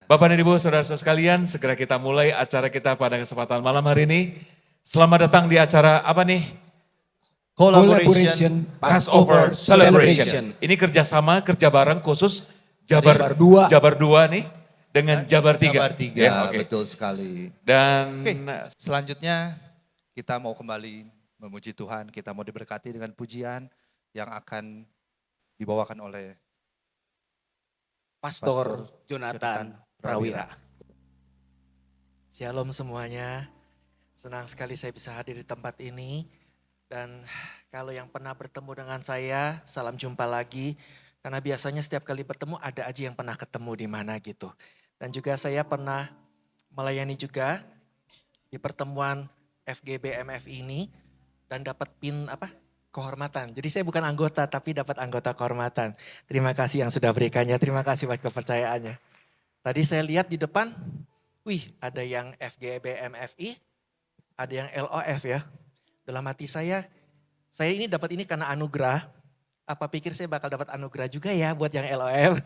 Bapak dan Ibu, saudara-saudara sekalian, segera kita mulai acara kita pada kesempatan malam hari ini. Selamat datang di acara apa nih? Collaboration Passover Celebration. Ini kerjasama, kerja bareng khusus Jabar 2 nih dengan Jabar 3. Jabar 3, Ya, oke. betul sekali. Dan Selanjutnya kita mau kembali memuji Tuhan, kita mau diberkati dengan pujian yang akan dibawakan oleh Pastor Jonathan Prawira. Shalom semuanya, senang sekali saya bisa hadir di tempat ini. Dan kalau yang pernah bertemu dengan saya, salam jumpa lagi. Karena biasanya setiap kali bertemu ada aja yang pernah ketemu di mana gitu. Dan juga saya pernah melayani juga di pertemuan FGB MF ini dan dapat pin kehormatan. Jadi saya bukan anggota tapi dapat anggota kehormatan. Terima kasih yang sudah berikannya, terima kasih buat kepercayaannya. Tadi saya lihat di depan, ada yang FGB MFI, ada yang LOF ya. Dalam hati saya ini dapat ini karena anugerah. Apa pikir saya bakal dapat anugerah juga ya buat yang LOF?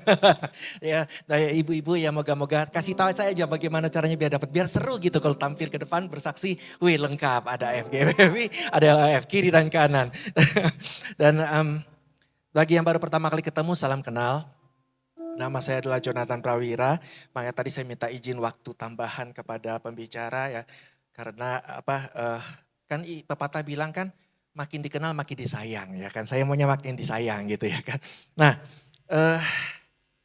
Ya, ibu-ibu ya moga-moga kasih tahu saya aja bagaimana caranya biar seru gitu kalau tampil ke depan bersaksi, lengkap ada FGB, ada LOF kiri dan kanan. Dan bagi yang baru pertama kali ketemu, salam kenal. Nama saya adalah Jonathan Prawira, makanya tadi saya minta izin waktu tambahan kepada pembicara ya. Karena kan pepatah bilang kan makin dikenal makin disayang ya kan. Saya maunya makin disayang gitu ya kan. Nah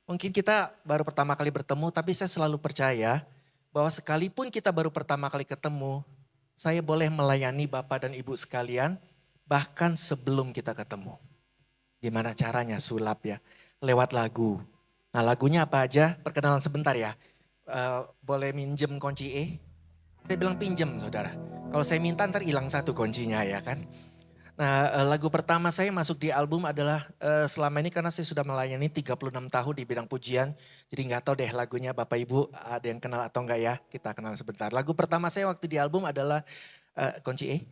mungkin kita baru pertama kali bertemu tapi saya selalu percaya bahwa sekalipun kita baru pertama kali ketemu, saya boleh melayani Bapak dan Ibu sekalian bahkan sebelum kita ketemu. Gimana caranya? Sulap ya, lewat lagu. Nah lagunya apa aja? Perkenalan sebentar ya. Boleh minjem kunci E? Saya bilang pinjem saudara. Kalau saya minta ntar hilang satu kuncinya ya kan. Nah lagu pertama saya masuk di album adalah selama ini karena saya sudah melayani 36 tahun di bidang pujian. Jadi gak tahu deh lagunya Bapak Ibu ada yang kenal atau enggak ya. Kita kenal sebentar. Lagu pertama saya waktu di album adalah kunci E.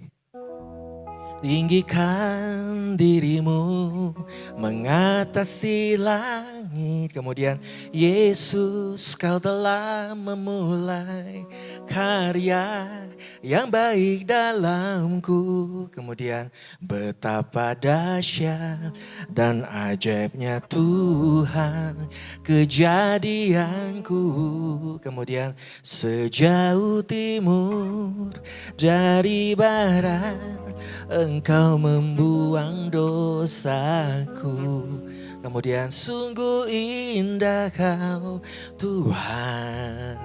Tinggikan dirimu mengatasi langit. Kemudian Yesus kau telah memulai karya yang baik dalamku. Kemudian betapa dahsyat dan ajaibnya Tuhan kejadianku. Kemudian sejauh timur dari barat Engkau membuang dosaku. Kemudian sungguh indah kau Tuhan,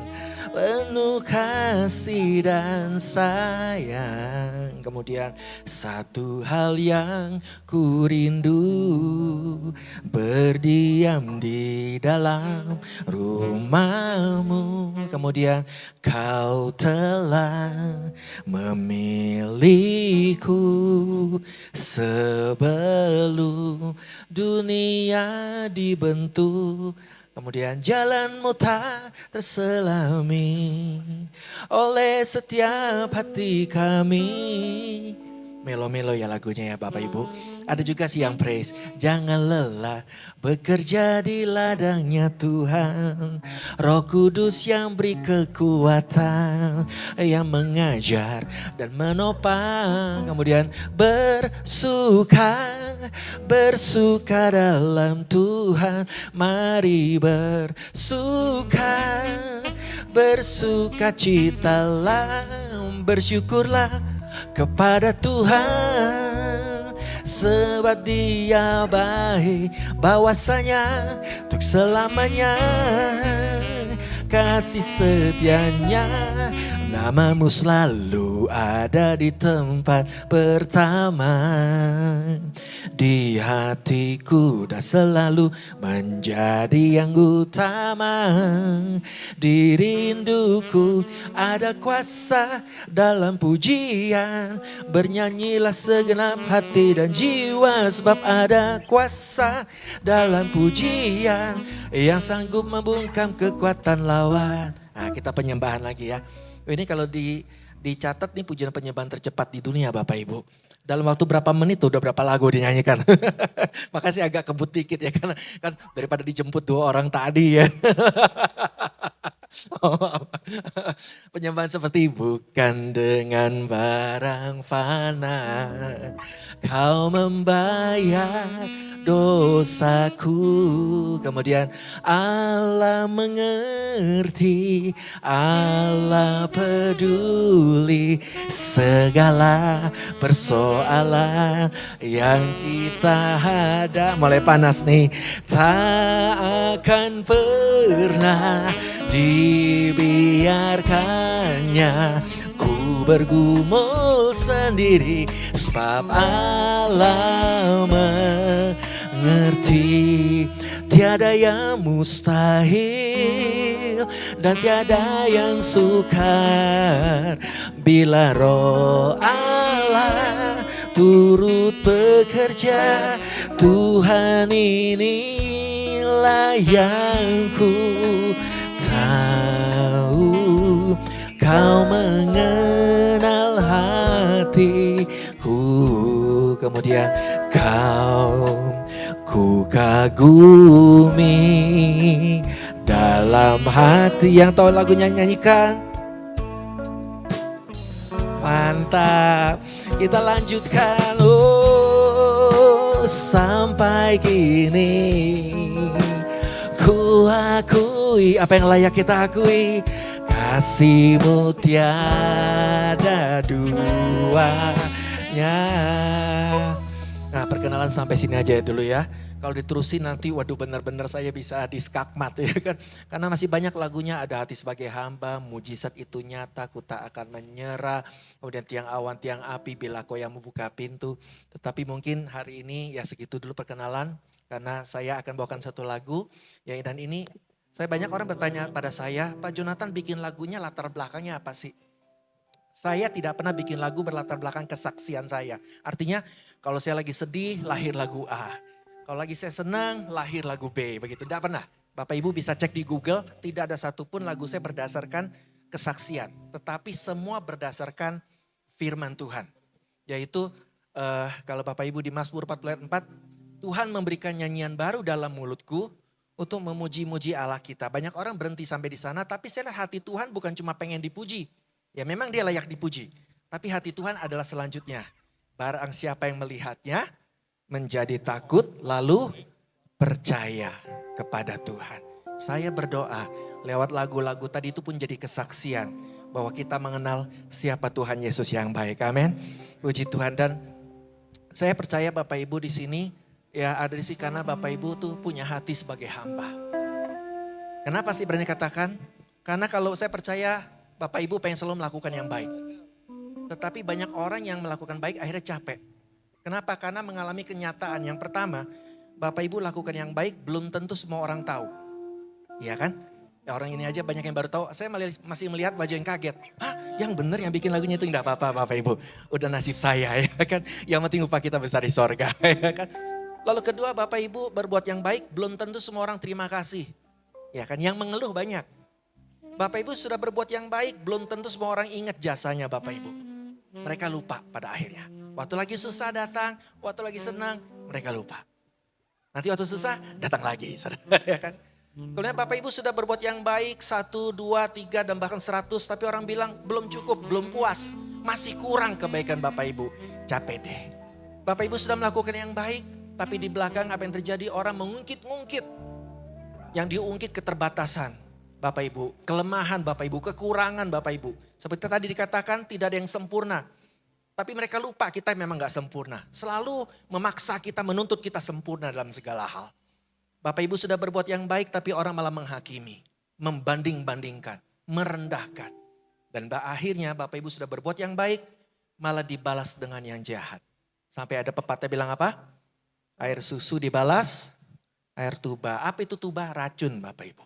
penuh kasih dan sayang. Kemudian satu hal yang ku rindu, berdiam di dalam rumahmu. Kemudian kau telah memilihku sebelum dunia dibentuk. Kemudian jalanmu tak terselami oleh setiap hati kami. Melo-melo ya lagunya ya Bapak Ibu. Ada juga siang praise. Jangan lelah bekerja di ladangnya Tuhan. Roh Kudus yang beri kekuatan, yang mengajar dan menopang. Kemudian bersuka dalam Tuhan. Mari bersuka citalah, bersyukurlah kepada Tuhan, sebab Dia baik, bahwasanya untuk selamanya kasih setianya. Namamu selalu ada di tempat pertama. Di hatiku dah selalu menjadi yang utama. Di rinduku ada kuasa dalam pujian. Bernyanyilah segenap hati dan jiwa, sebab ada kuasa dalam pujian yang sanggup membungkam kekuatan lawan. Nah, kita penyembahan lagi ya. Ini kalau dicatat nih pujian penyembahan tercepat di dunia Bapak Ibu. Dalam waktu berapa menit tuh udah berapa lagu dinyanyikan. Makasih agak kebut dikit ya, karena kan daripada dijemput 2 orang tadi ya. Penyembahan seperti bukan dengan barang fana kau membayar dosaku. Kemudian Allah mengerti, Allah peduli segala persoalan yang kita hadap. Mulai panas nih. Tak akan pernah dibiarkannya ku bergumul sendiri, sebab Allah mengerti. Tiada yang mustahil dan tiada yang sukar bila roh Allah turut bekerja. Tuhan inilah yang ku tahu, kau mengenal hatiku. Kemudian kau ku kagumi dalam hati. Yang tahu lagunya nyanyikan. Mantap, kita lanjutkan. Oh, sampai kini ku akui apa yang layak kita akui, kasihmu tiada duanya. Nah, perkenalan sampai sini aja dulu ya. Kalau diterusin nanti waduh benar-benar saya bisa diskakmat ya kan. Karena masih banyak lagunya, ada hati sebagai hamba, mujizat itu nyata, ku tak akan menyerah. Kemudian tiang awan, tiang api, bila kau yang membuka pintu. Tetapi mungkin hari ini ya segitu dulu perkenalan. Karena saya akan bawakan satu lagu. Ya, dan ini saya banyak orang bertanya pada saya, Pak Jonathan bikin lagunya latar belakangnya apa sih? Saya tidak pernah bikin lagu berlatar belakang kesaksian saya. Artinya kalau saya lagi sedih, lahir lagu A. Kalau lagi saya senang, lahir lagu B. Begitu, tidak pernah. Bapak Ibu bisa cek di Google, tidak ada satupun lagu saya berdasarkan kesaksian. Tetapi semua berdasarkan firman Tuhan. Yaitu kalau Bapak Ibu di Mazmur 44, Tuhan memberikan nyanyian baru dalam mulutku untuk memuji-muji Allah kita. Banyak orang berhenti sampai di sana, tapi saya lihat hati Tuhan bukan cuma pengen dipuji. Ya memang dia layak dipuji. Tapi hati Tuhan adalah selanjutnya. Barang siapa yang melihatnya menjadi takut lalu percaya kepada Tuhan. Saya berdoa lewat lagu-lagu tadi itu pun jadi kesaksian bahwa kita mengenal siapa Tuhan Yesus yang baik. Amin. Puji Tuhan. Dan saya percaya Bapak Ibu di sini ya ada di sini karena Bapak Ibu tuh punya hati sebagai hamba. Kenapa sih berani katakan? Karena kalau saya percaya Bapak Ibu pengen selalu melakukan yang baik. Tetapi banyak orang yang melakukan baik akhirnya capek. Kenapa? Karena mengalami kenyataan. Yang pertama, Bapak Ibu lakukan yang baik belum tentu semua orang tahu. Iya kan? Ya orang ini aja banyak yang baru tahu. Saya masih melihat wajah yang kaget. Hah? Yang benar yang bikin lagunya itu enggak apa-apa Bapak Ibu. Udah nasib saya ya kan. Yang penting upah kita besar di sorga ya kan. Lalu kedua Bapak Ibu berbuat yang baik belum tentu semua orang terima kasih. Ya kan, yang mengeluh banyak. Bapak Ibu sudah berbuat yang baik belum tentu semua orang ingat jasanya Bapak Ibu. Mereka lupa pada akhirnya. Waktu lagi susah datang, waktu lagi senang, mereka lupa. Nanti waktu susah, datang lagi. Ya kan? Kemudian Bapak Ibu sudah berbuat yang baik, 1, 2, 3 dan bahkan 100. Tapi orang bilang belum cukup, belum puas. Masih kurang kebaikan Bapak Ibu. Capek deh. Bapak Ibu sudah melakukan yang baik, tapi di belakang apa yang terjadi orang mengungkit-ungkit. Yang diungkit keterbatasan Bapak Ibu, kelemahan Bapak Ibu, kekurangan Bapak Ibu. Seperti tadi dikatakan tidak ada yang sempurna. Tapi mereka lupa kita memang gak sempurna. Selalu memaksa kita, menuntut kita sempurna dalam segala hal. Bapak Ibu sudah berbuat yang baik tapi orang malah menghakimi. Membanding-bandingkan, merendahkan. Dan akhirnya Bapak Ibu sudah berbuat yang baik malah dibalas dengan yang jahat. Sampai ada pepatah bilang apa? Air susu dibalas, air tuba. Apa itu tuba? Racun Bapak Ibu.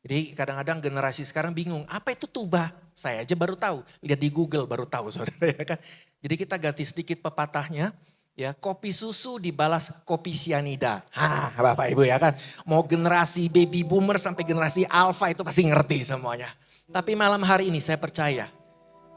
Jadi kadang-kadang generasi sekarang bingung, apa itu tuba? Saya aja baru tahu, lihat di Google baru tahu saudara ya kan. Jadi kita ganti sedikit pepatahnya, ya kopi susu dibalas kopi sianida. Hah Bapak Ibu ya kan, mau generasi baby boomer sampai generasi alpha itu pasti ngerti semuanya. Tapi malam hari ini saya percaya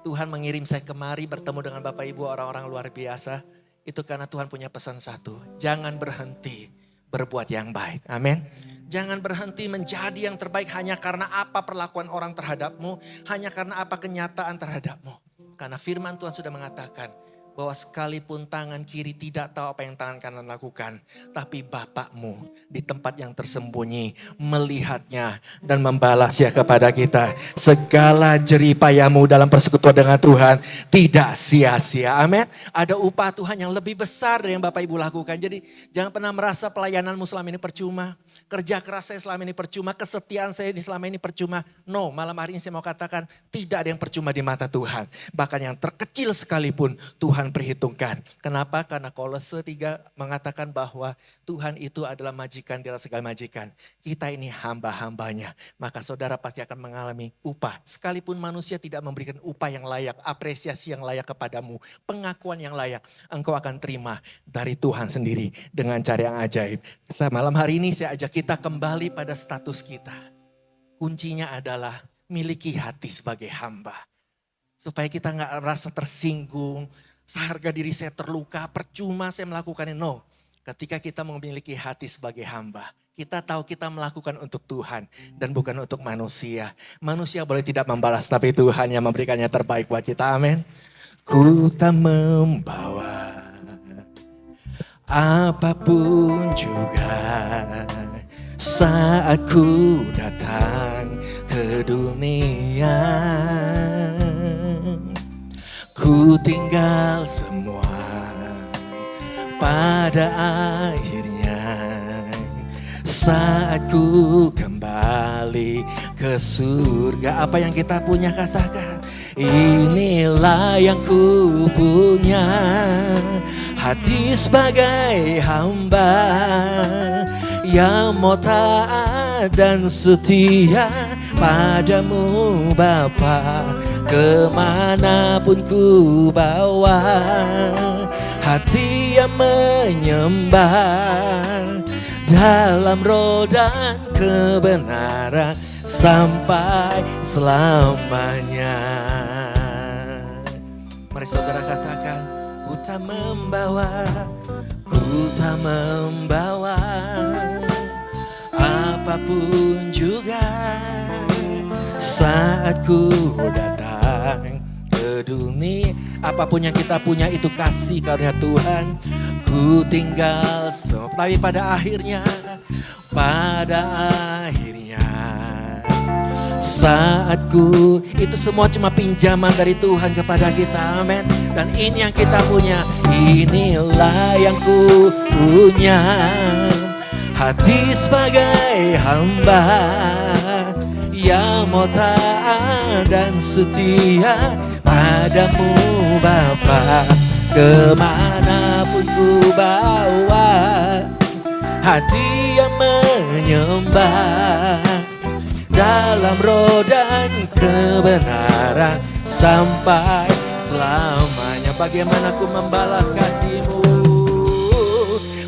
Tuhan mengirim saya kemari bertemu dengan Bapak Ibu orang-orang luar biasa. Itu karena Tuhan punya pesan satu, jangan berhenti berbuat yang baik. Amin. Jangan berhenti menjadi yang terbaik hanya karena apa perlakuan orang terhadapmu, hanya karena apa kenyataan terhadapmu. Karena firman Tuhan sudah mengatakan bahwa sekalipun tangan kiri tidak tahu apa yang tangan kanan lakukan, tapi Bapakmu di tempat yang tersembunyi melihatnya dan membalasnya kepada kita. Segala jerih payahmu dalam persekutuan dengan Tuhan tidak sia-sia. Amin. Ada upah Tuhan yang lebih besar dari yang Bapak Ibu lakukan. Jadi jangan pernah merasa pelayananmu selama ini percuma. Kerja keras saya selama ini percuma, kesetiaan saya selama ini percuma. No, malam hari ini saya mau katakan tidak ada yang percuma di mata Tuhan. Bahkan yang terkecil sekalipun Tuhan perhitungkan. Kenapa? Karena Kolose 3 mengatakan bahwa Tuhan itu adalah majikan di atas segala majikan. Kita ini hamba-hambanya. Maka saudara pasti akan mengalami upah. Sekalipun manusia tidak memberikan upah yang layak, apresiasi yang layak kepadamu, pengakuan yang layak, engkau akan terima dari Tuhan sendiri dengan cara yang ajaib. Malam hari ini saya ajak kita kembali pada status kita. Kuncinya adalah miliki hati sebagai hamba. Supaya kita gak merasa tersinggung, seharga diri saya terluka, percuma saya melakukannya. No, ketika kita memiliki hati sebagai hamba, kita tahu kita melakukan untuk Tuhan dan bukan untuk manusia. Manusia boleh tidak membalas, tapi Tuhan yang memberikannya terbaik buat kita. Amin. Ku tak membawa apapun juga saat ku datang ke dunia. Ku tinggal semua pada akhirnya saat ku kembali ke surga. Apa yang kita punya katakan, inilah yang ku punya, hati sebagai hamba yang mau taat dan setia padamu Bapa. Kemanapun ku bawa, hati yang menyembah dalam roh dan kebenaran sampai selamanya. Mari saudara katakan, ku tak membawa apapun juga saat ku datang ke dunia. Apapun yang kita punya itu kasih karunia Tuhan. Ku tinggal semua, tapi pada akhirnya saat ku, itu semua cuma pinjaman dari Tuhan kepada kita. Amin. Dan ini yang kita punya, inilah yang ku punya, hati sebagai hamba yang mau taat dan setia padamu Bapa. Kemanapun ku bawa, hati yang menyembah dalam roh dan kebenaran sampai selamanya. Bagaimana ku membalas kasih-Mu,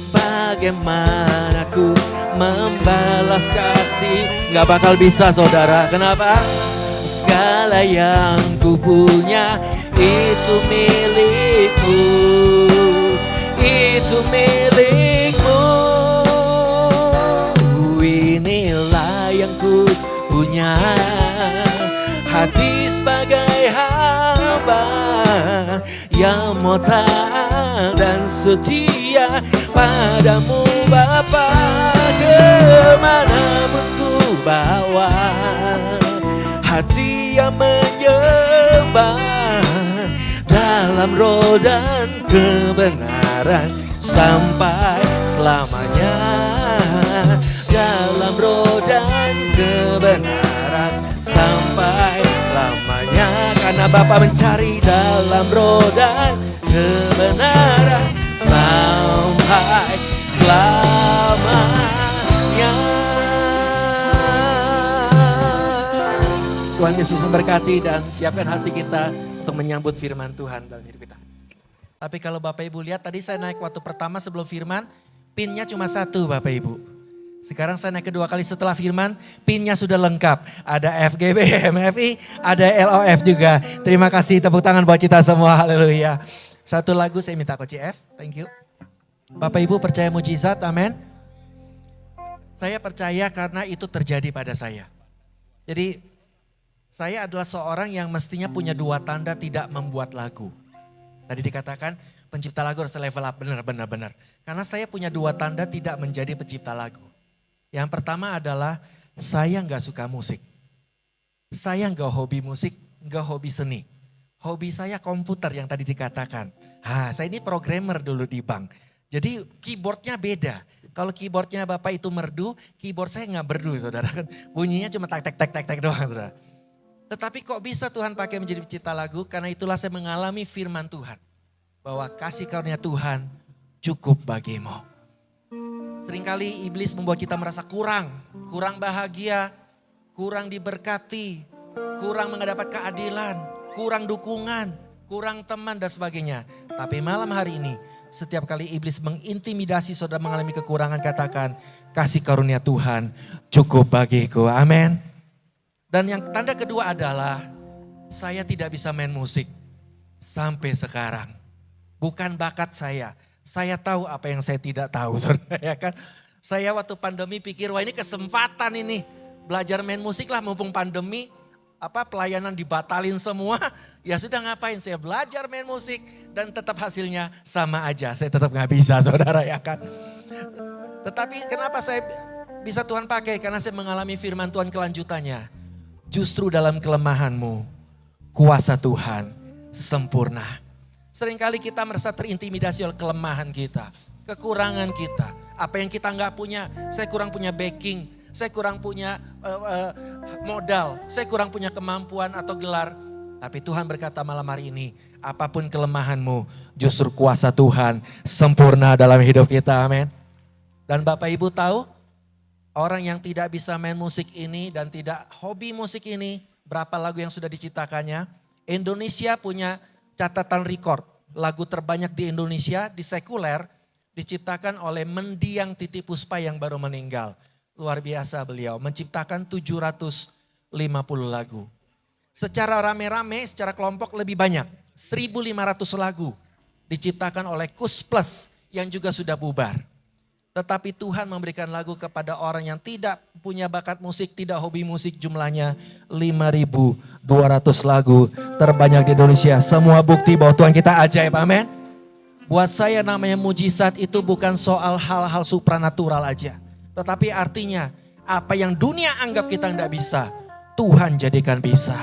bagaimana ku membalas kasih. Gak bakal bisa saudara, kenapa? Segala yang ku punya itu milikmu, itu milikmu. Inilah yang ku punya, hati sebagai hamba yang mau taat dan setia padamu Bapa. Kemanapun ku bawa, hati yang menyembah dalam roh dan kebenaran sampai selamanya. Dalam roh dan kebenaran sampai selamanya. Karena Bapa mencari dalam roh dan kebenaran sampai selamanya. Tuhan Yesus memberkati dan siapkan hati kita untuk menyambut firman Tuhan dalam hidup kita. Tapi kalau Bapak Ibu lihat tadi saya naik waktu pertama sebelum firman, pinnya cuma satu Bapak Ibu. Sekarang saya naik kedua kali setelah firman, pinnya sudah lengkap. Ada FGB, MFI, ada LOF juga. Terima kasih, tepuk tangan buat kita semua, haleluya. Satu lagu saya minta Coach F, thank you. Bapak Ibu percaya mujizat, amin. Saya percaya karena itu terjadi pada saya. Jadi saya adalah seorang yang mestinya punya 2 tanda tidak membuat lagu. Tadi dikatakan pencipta lagu harus level up, benar. Karena saya punya 2 tanda tidak menjadi pencipta lagu. Yang pertama adalah saya nggak suka musik. Saya nggak hobi musik, nggak hobi seni. Hobi saya komputer yang tadi dikatakan. Saya ini programmer dulu di bank. Jadi keyboardnya beda. Kalau keyboardnya Bapak itu merdu, keyboard saya nggak merdu saudara. Bunyinya cuma tek doang saudara. Tetapi kok bisa Tuhan pakai menjadi pencipta lagu? Karena itulah saya mengalami firman Tuhan. Bahwa kasih karunia Tuhan cukup bagimu. Seringkali iblis membuat kita merasa kurang bahagia, kurang diberkati, kurang mendapat keadilan, kurang dukungan, kurang teman dan sebagainya. Tapi malam hari ini setiap kali iblis mengintimidasi saudara mengalami kekurangan, katakan kasih karunia Tuhan cukup bagiku. Amin. Dan yang tanda kedua adalah saya tidak bisa main musik sampai sekarang. Bukan bakat saya. Saya tahu apa yang saya tidak tahu, saudara, ya kan. Saya waktu pandemi pikir, wah ini kesempatan ini. Belajar main musik lah mumpung pandemi. Pelayanan dibatalin semua. Ya sudah ngapain, saya belajar main musik. Dan tetap hasilnya sama aja. Saya tetap gak bisa, saudara, ya kan. Tetapi kenapa saya bisa Tuhan pakai? Karena saya mengalami firman Tuhan kelanjutannya. Justru dalam kelemahanmu, kuasa Tuhan sempurna. Seringkali kita merasa terintimidasi oleh kelemahan kita, kekurangan kita, apa yang kita nggak punya. Saya kurang punya backing, saya kurang punya modal, saya kurang punya kemampuan atau gelar. Tapi Tuhan berkata malam hari ini, apapun kelemahanmu, justru kuasa Tuhan sempurna dalam hidup kita, amin. Dan Bapak Ibu tahu, orang yang tidak bisa main musik ini dan tidak hobi musik ini, berapa lagu yang sudah diciptakannya? Indonesia punya catatan rekor, lagu terbanyak di Indonesia di sekuler diciptakan oleh Mendiang Titi Puspa yang baru meninggal. Luar biasa beliau, menciptakan 750 lagu. Secara rame-rame, secara kelompok lebih banyak, 1.500 lagu diciptakan oleh Kus Plus yang juga sudah bubar. Tetapi Tuhan memberikan lagu kepada orang yang tidak punya bakat musik, tidak hobi musik, jumlahnya 5.200 lagu terbanyak di Indonesia. Semua bukti bahwa Tuhan kita ajaib, amin. Buat saya namanya mujizat itu bukan soal hal-hal supranatural aja. Tetapi artinya apa yang dunia anggap kita tidak bisa, Tuhan jadikan bisa.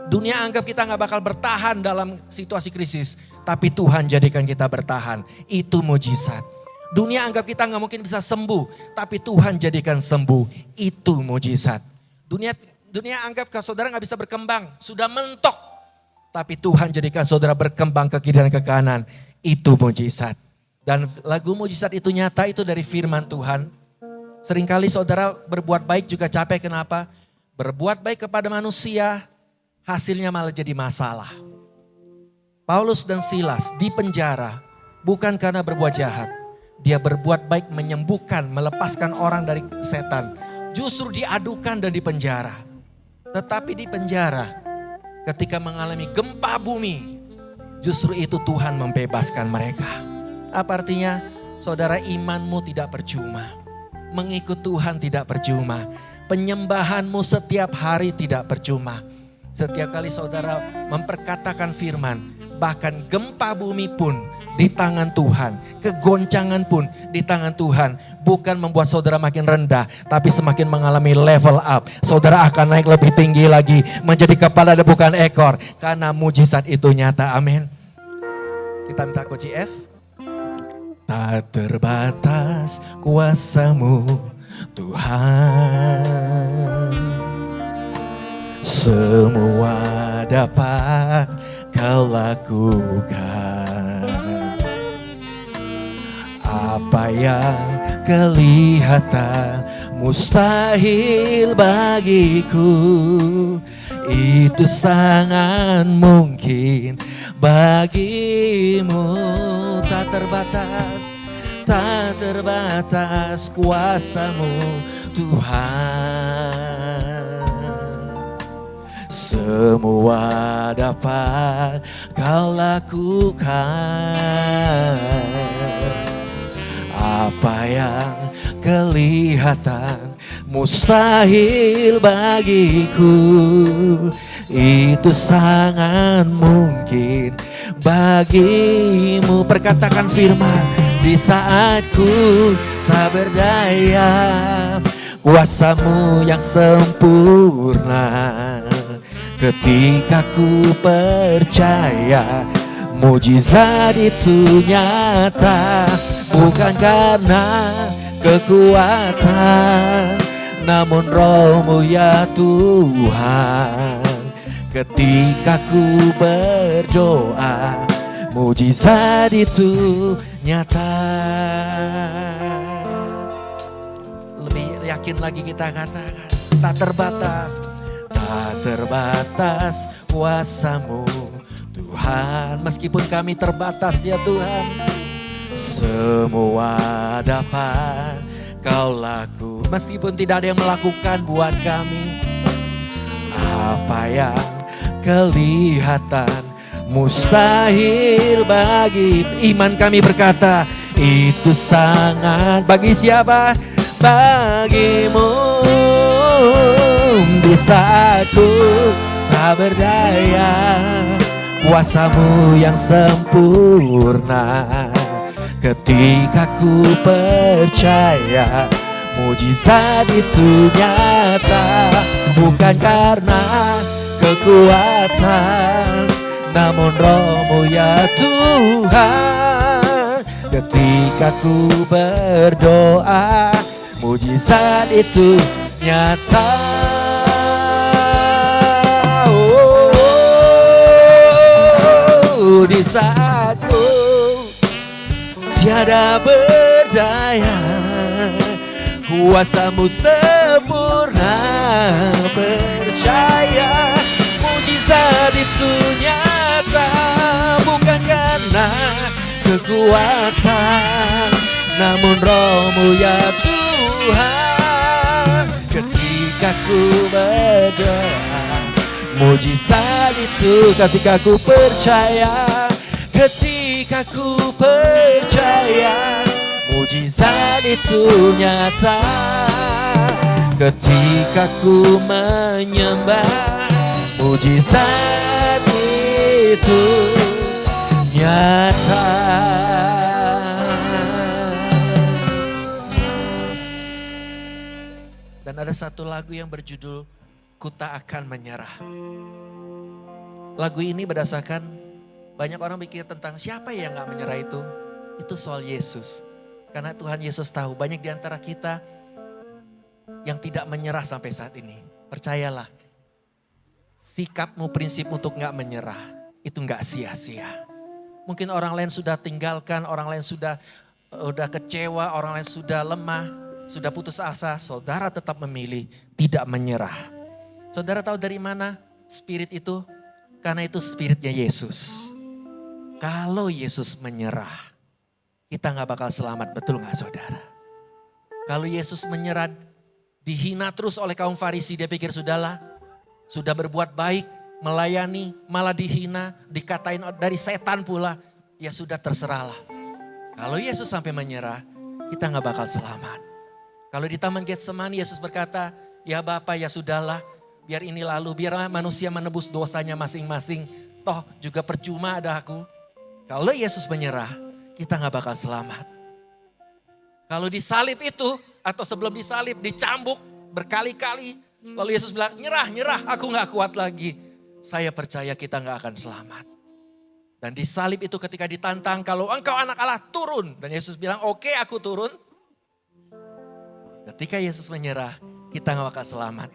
Dunia anggap kita gak bakal bertahan dalam situasi krisis, tapi Tuhan jadikan kita bertahan. Itu mujizat. Dunia anggap kita gak mungkin bisa sembuh, tapi Tuhan jadikan sembuh. Itu mujizat. Dunia anggap saudara gak bisa berkembang, sudah mentok. Tapi Tuhan jadikan saudara berkembang ke kiri dan ke kanan. Itu mujizat. Dan lagu mujizat itu nyata, itu dari firman Tuhan. Seringkali saudara berbuat baik juga capek, kenapa? Berbuat baik kepada manusia, hasilnya malah jadi masalah. Paulus dan Silas di penjara bukan karena berbuat jahat. Dia berbuat baik menyembuhkan, melepaskan orang dari setan. Justru diadukan dan dipenjara. Tetapi di penjara ketika mengalami gempa bumi, justru itu Tuhan membebaskan mereka. Apa artinya? Saudara, imanmu tidak percuma. Mengikut Tuhan tidak percuma. Penyembahanmu setiap hari tidak percuma. Setiap kali saudara memperkatakan firman, bahkan gempa bumi pun di tangan Tuhan, kegoncangan pun di tangan Tuhan. Bukan membuat saudara makin rendah, tapi semakin mengalami level up. Saudara akan naik lebih tinggi lagi, menjadi kepala dan bukan ekor. Karena mujizat itu nyata, amin. Kita minta Coach F. Tak terbatas kuasamu Tuhan, semua dapat kau lakukan. Apa yang kelihatan mustahil bagiku, itu sangat mungkin bagimu. Tak terbatas kuasamu Tuhan, semua dapat kau lakukan. Apa yang kelihatan mustahil bagiku, itu sangat mungkin bagimu. Perkatakan firman, di saat ku tak berdaya, kuasamu yang sempurna. Ketika ku percaya, mujizat itu nyata, bukan karena kekuatan, namun Roh-Mu ya Tuhan. Ketika ku berdoa, mujizat itu nyata. Lebih yakin lagi kita katakan, tak terbatas, tak terbatas kuasa-Mu Tuhan. Meskipun kami terbatas ya Tuhan, semua dapat Kau laku. Meskipun tidak ada yang melakukan buat kami, apa yang kelihatan mustahil bagi iman kami berkata, itu sangat bagi siapa? Bagimu. Di saat ku tak berdaya, kuasa-Mu yang sempurna. Ketika ku percaya, mujizat itu nyata, bukan karena kekuatan, namun Roh-Mu ya Tuhan. Ketika ku berdoa, mujizat itu nyata. Oh, di saat ku tiada berdaya, kuasa-Mu sempurna. Percaya, mujizat itu nyata, bukan karena kekuatan, namun Roh-Mu ya Tuhan. Ketika ku berdoa, mujizat itu. Ketika ku percaya, ketika ku percaya, mujizat itu nyata. Ketika ku menyembah, mujizat itu nyata. Dan ada satu lagu yang berjudul Ku Tak Akan Menyerah. Lagu ini berdasarkan banyak orang pikir tentang siapa yang gak menyerah itu. Itu soal Yesus. Karena Tuhan Yesus tahu banyak di antara kita yang tidak menyerah sampai saat ini. Percayalah, sikapmu, prinsip untuk gak menyerah itu gak sia-sia. Mungkin orang lain sudah tinggalkan, orang lain sudah kecewa, orang lain sudah lemah, sudah putus asa. Saudara tetap memilih tidak menyerah. Saudara tahu dari mana spirit itu? Karena itu spiritnya Yesus. Kalau Yesus menyerah, kita gak bakal selamat, betul gak saudara? Kalau Yesus menyerah, dihina terus oleh kaum Farisi, dia pikir sudahlah, sudah berbuat baik, melayani, malah dihina, dikatain dari setan pula, ya sudah terserahlah. Kalau Yesus sampai menyerah, kita gak bakal selamat. Kalau di Taman Getsemani Yesus berkata, ya Bapa ya sudahlah, biar ini lalu, biarlah manusia menebus dosanya masing-masing, toh juga percuma ada aku. Kalau Yesus menyerah, kita gak bakal selamat. Kalau disalib itu, atau sebelum disalib, dicambuk berkali-kali. Lalu Yesus bilang, nyerah, aku gak kuat lagi. Saya percaya kita gak akan selamat. Dan disalib itu ketika ditantang, kalau engkau anak Allah turun. Dan Yesus bilang, oke, aku turun. Ketika Yesus menyerah, kita gak bakal selamat.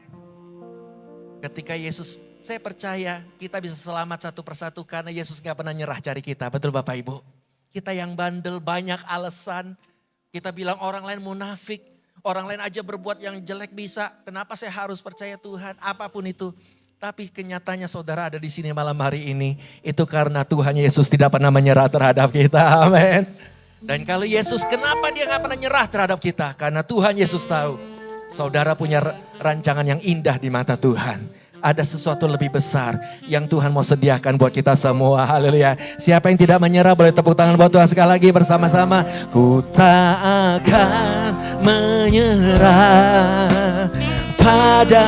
Ketika Yesus, saya percaya kita bisa selamat satu persatu karena Yesus gak pernah nyerah cari kita. Betul Bapak Ibu? Kita yang bandel, banyak alasan. Kita bilang orang lain munafik, orang lain aja berbuat yang jelek bisa. Kenapa saya harus percaya Tuhan? Apapun itu. Tapi kenyataannya saudara ada di sini malam hari ini. Itu karena Tuhan Yesus tidak pernah menyerah terhadap kita. Amin. Dan kalau Yesus, kenapa dia gak pernah nyerah terhadap kita? Karena Tuhan Yesus tahu. Saudara punya rancangan yang indah di mata Tuhan. Ada sesuatu lebih besar yang Tuhan mau sediakan buat kita semua. Haleluya. Siapa yang tidak menyerah boleh tepuk tangan buat Tuhan sekali lagi bersama-sama. Ku tak akan menyerah pada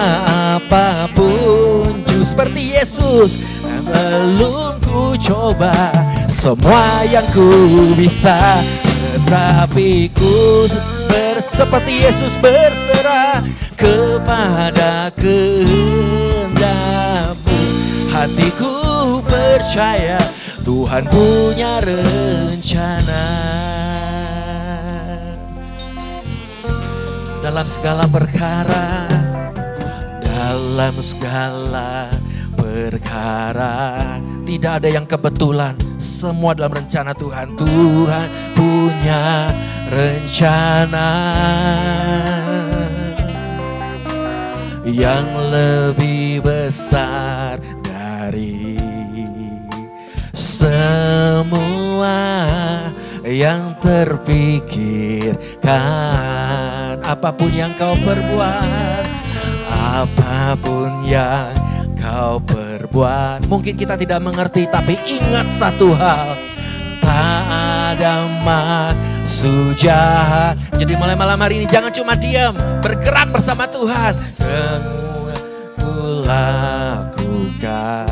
apapun. Seperti Yesus, belum ku coba semua yang ku bisa, tetapi ku seperti Yesus berserah kepada kehendak-Mu. Hatiku percaya Tuhan punya rencana. Dalam segala perkara, dalam segala perkara, tidak ada yang kebetulan, semua dalam rencana Tuhan. Tuhan punya rencana yang lebih besar dari semua yang terpikirkan. Apapun yang kau perbuat, apapun yang kau perbuat. Mungkin kita tidak mengerti, tapi ingat satu hal, tak ada maksud jahat. Jadi mulai malam hari ini jangan cuma diam, bergerak bersama Tuhan. Semua ku lakukan.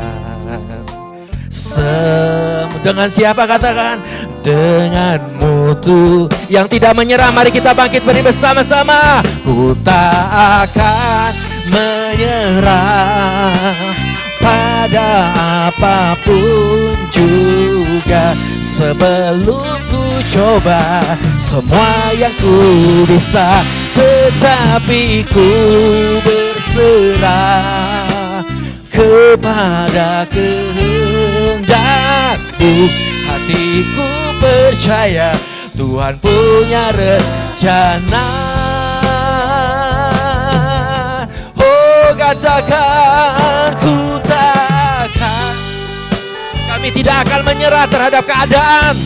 Dengan siapa katakan? Dengan mutu yang tidak menyerah. Mari kita bangkit beri bersama-sama. Ku tak akan menyerah pada apapun juga, sebelum ku coba semua yang ku bisa, tetapi ku berserah kepada kehendak-Mu. Hatiku percaya Tuhan punya rencana. Oh, katakan ku takkan. Kami tidak akan menyerah terhadap keadaan.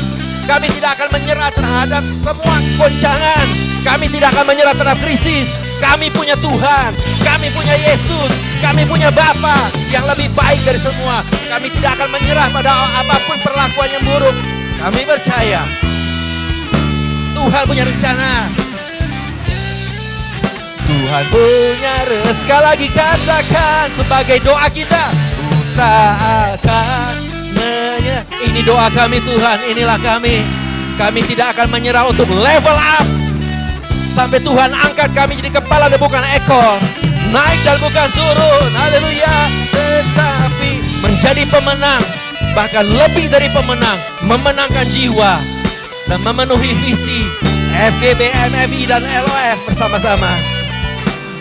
Kami tidak akan menyerah terhadap semua goncangan. Kami tidak akan menyerah terhadap krisis. Kami punya Tuhan, kami punya Yesus, kami punya Bapa yang lebih baik dari semua. Kami tidak akan menyerah pada apapun perlakuan yang buruk. Kami percaya Tuhan punya rencana. Tuhan punya rencana. Sekali lagi katakan sebagai doa kita, ku tak akan menyerah. Ini doa kami Tuhan, inilah kami. Kami tidak akan menyerah untuk level up sampai Tuhan angkat kami jadi kepala dan bukan ekor, naik dan bukan turun. Haleluya. Tetapi menjadi pemenang, bahkan lebih dari pemenang, memenangkan jiwa dan memenuhi visi FGB, MFI dan LOF bersama-sama.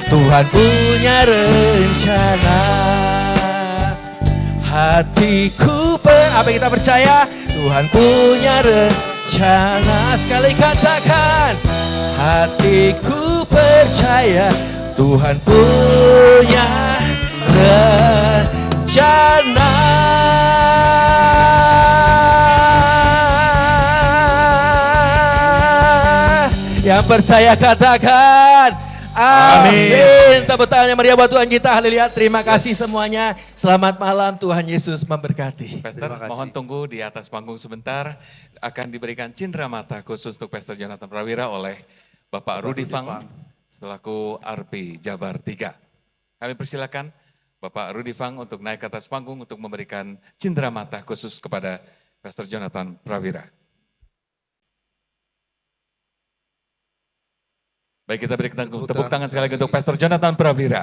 Tuhan punya rencana. Hatiku apa yang kita percaya? Tuhan punya rencana. Sekali katakan, hatiku percaya Tuhan punya rencana. Yang percaya katakan amin. Tepuk tangan yang meriah buat Tuhan kita. Haleluya. Terima kasih semuanya. Selamat malam. Tuhan Yesus memberkati. Pastor, mohon tunggu di atas panggung sebentar. Akan diberikan cindera mata khusus untuk Pastor Jonathan Prawira oleh Bapak Rudi Fang selaku RP Jabar 3. Kami persilakan Bapak Rudi Fang untuk naik ke atas panggung untuk memberikan cindera mata khusus kepada Pastor Jonathan Prawira. Baik, kita berikan tepuk tangan sekali lagi untuk Pastor Jonathan Prawira.